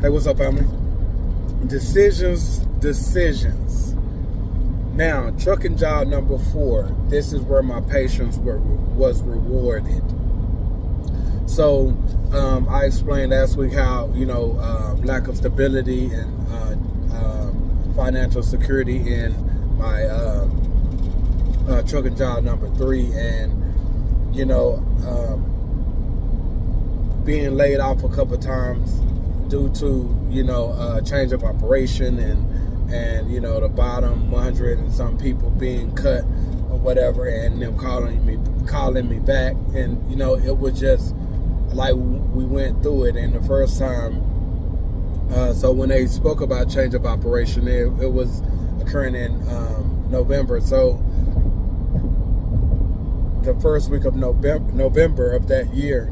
Hey, what's up, family? Decisions. Now, trucking job number 4. This is where my patience was rewarded. So, I explained last week how, lack of stability and financial security in my trucking job number 3, and being laid off a couple of times due to change of operation and the bottom 100 and some people being cut or whatever, and them calling me back, and it was just like we went through it. And the first time, so when they spoke about change of operation, it was occurring in November. So the first week of November of that year,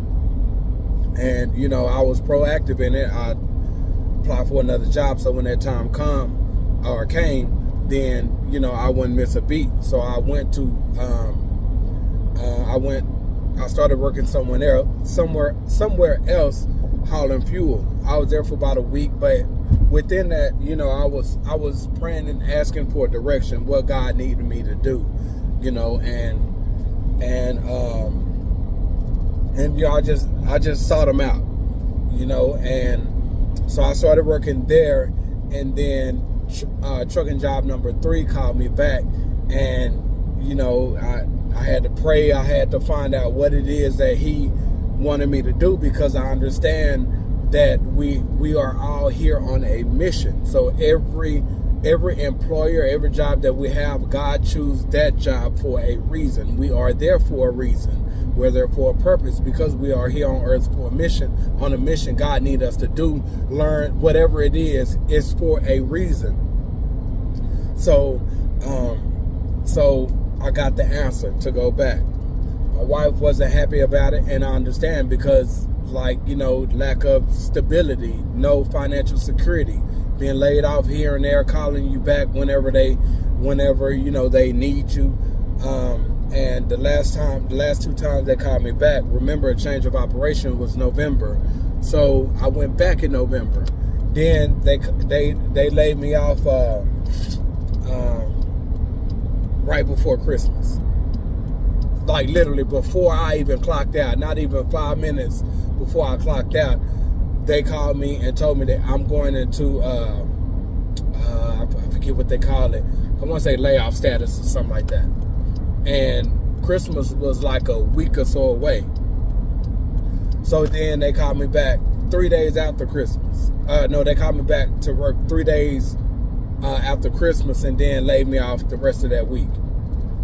and I was proactive in it. I applied for another job, so when that time came, then I wouldn't miss a beat. So I went to I started working somewhere else hauling fuel. I was there for about a week, but within that, I was praying and asking for direction, what God needed me to do, and I just sought him out, and so I started working there, and then trucking job number 3 called me back, and I had to pray. I had to find out what it is that he wanted me to do, because I understand that we are all here on a mission. So every employer, every job that we have, God chose that job for a reason. We are there for a reason. We're there for a purpose, because we are here on earth for a mission. On a mission God needs us to do, learn, whatever it is, it's for a reason. So I got the answer to go back. My wife wasn't happy about it, and I understand, because lack of stability, no financial security, being laid off here and there, calling you back whenever they need you. And the last 2 times they called me back, remember, a change of operation was November. So I went back in November. Then they laid me off right before Christmas. Like literally before I even clocked out, not even 5 minutes before I clocked out, they called me and told me that I'm going into I forget what they call it. I want to say layoff status or something like that. And Christmas was like a week or so away. So then they called me back 3 days after Christmas. No, they called me back to work 3 days after Christmas, and then laid me off the rest of that week.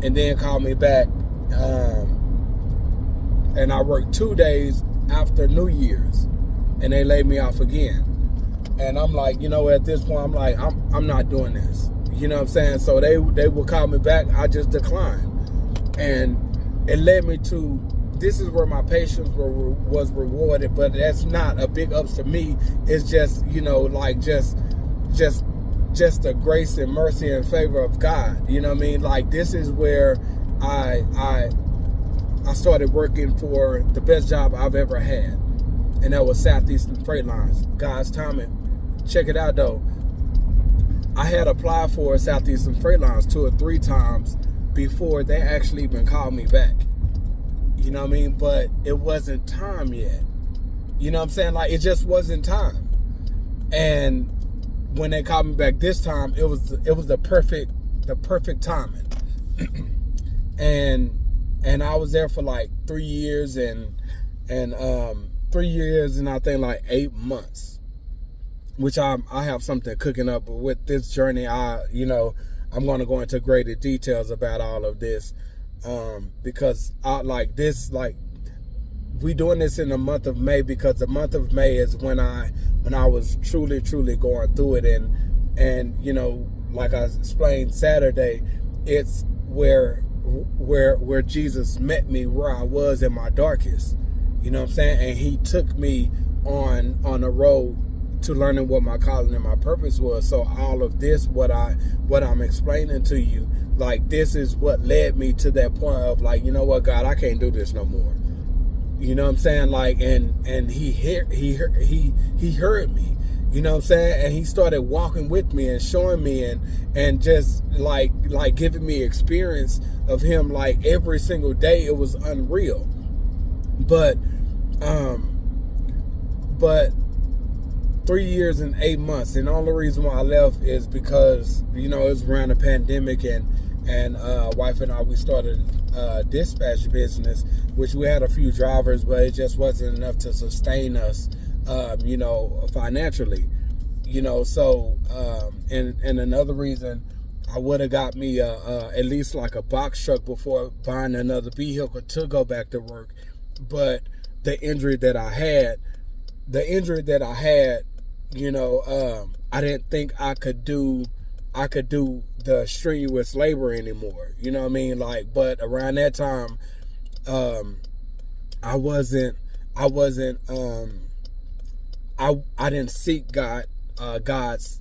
And then called me back, and I worked 2 days after New Year's, and they laid me off again. And I'm like, at this point, I'm like, I'm not doing this. You know what I'm saying? So they would call me back. I just declined. And it led me to, this is where my patience was rewarded, but that's not a big ups to me. It's just, just the grace and mercy and favor of God. You know what I mean? Like, this is where I started working for the best job I've ever had, and that was Southeastern Freight Lines. God's timing. Check it out, though. I had applied for Southeastern Freight Lines 2 or 3 times before they actually even called me back. You know what I mean? But it wasn't time yet. You know what I'm saying? Like, it just wasn't time. And when they called me back this time, it was the perfect timing. and I was there for like 3 years and 3 years and I think like 8 months, which I have something cooking up. But with this journey, I'm going to go into greater details about all of this, because we doing this in the month of May, because the month of May is when I was truly going through it, and like I explained Saturday, it's where Jesus met me where I was in my darkest. You know what I'm saying? And he took me on a road to learning what my calling and my purpose was. So all of this, what I'm explaining to you, like, this is what led me to that point of like, you know what, God, I can't do this no more. You know what I'm saying? Like, and he heard me. You know what I'm saying? And he started walking with me and showing me and just like giving me experience of him like every single day. It was unreal. But 3 years and 8 months, and the only reason why I left is because, you know, it was around the pandemic, and wife and I, we started dispatch business, which we had a few drivers, but it just wasn't enough to sustain us, you know, financially, you know. So and another reason, I would have got me at least like a box truck before buying another vehicle to go back to work. But the injury that I had, you know, I didn't think I could do the strenuous labor anymore. You know what I mean? Like, but around that time, I didn't seek God's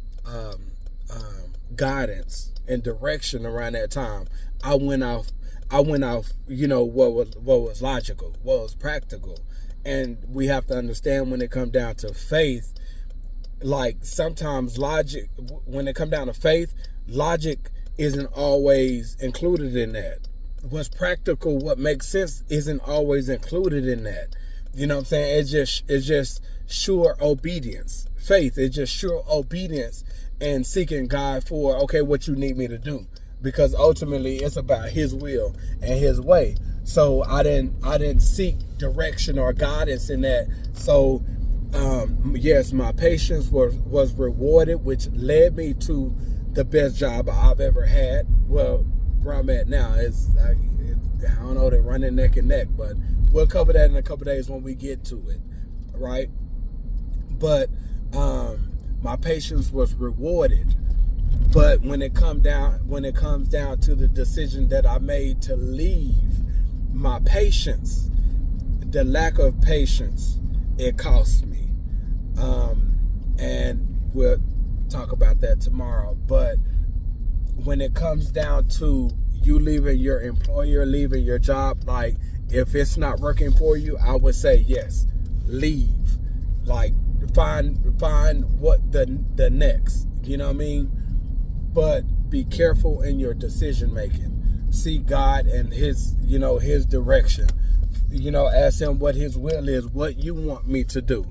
guidance and direction around that time. I went off, you know, what was logical, what was practical. And we have to understand, when it comes down to faith, like sometimes logic, when it comes down to faith, logic isn't always included in that. What's practical, what makes sense, isn't always included in that. You know what I'm saying? It's just sure obedience. Faith is just sure obedience and seeking God for, okay, what you need me to do. Because ultimately it's about his will and his way. So I didn't seek direction or guidance in that. So yes, my patience was rewarded, which led me to the best job I've ever had. Well, where I'm at now is, I don't know, they're running neck and neck, but we'll cover that in a couple days when we get to it, right? But my patience was rewarded. But when it comes down to the decision that I made to leave, my patience, the lack of patience, it cost me. And we'll talk about that tomorrow. But when it comes down to you leaving your employer, leaving your job, like, if it's not working for you, I would say yes, leave. Like, find what the next, you know what I mean? But be careful in your decision making. Seek God and his, you know, his direction. You know, ask him what his will is, what you want me to do.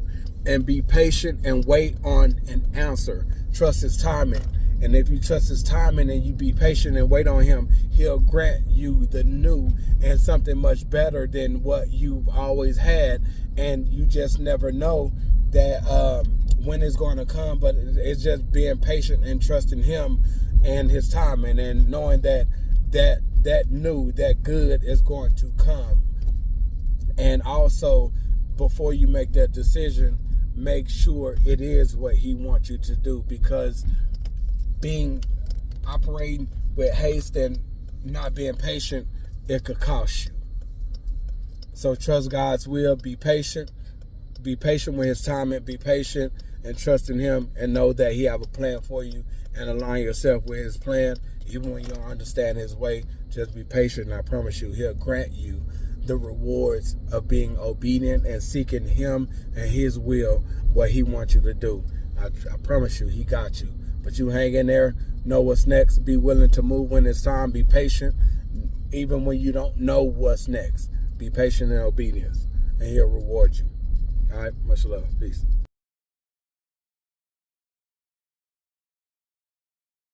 And be patient and wait on an answer. Trust his timing. And if you trust his timing and you be patient and wait on him, he'll grant you the new and something much better than what you've always had. And you just never know that when it's going to come. But it's just being patient and trusting him and his timing, and knowing that new, that good is going to come. And also, before you make that decision, make sure it is what he wants you to do, because operating with haste and not being patient, it could cost you. So trust God's will, be patient with his timing, be patient and trust in him, and know that he have a plan for you, and align yourself with his plan. Even when you don't understand his way, just be patient, and I promise you, he'll grant you the rewards of being obedient and seeking him and his will, what he wants you to do. I promise you, he got you. But you hang in there, know what's next, be willing to move when it's time, be patient, even when you don't know what's next. Be patient in obedience, and he'll reward you. All right, much love. Peace.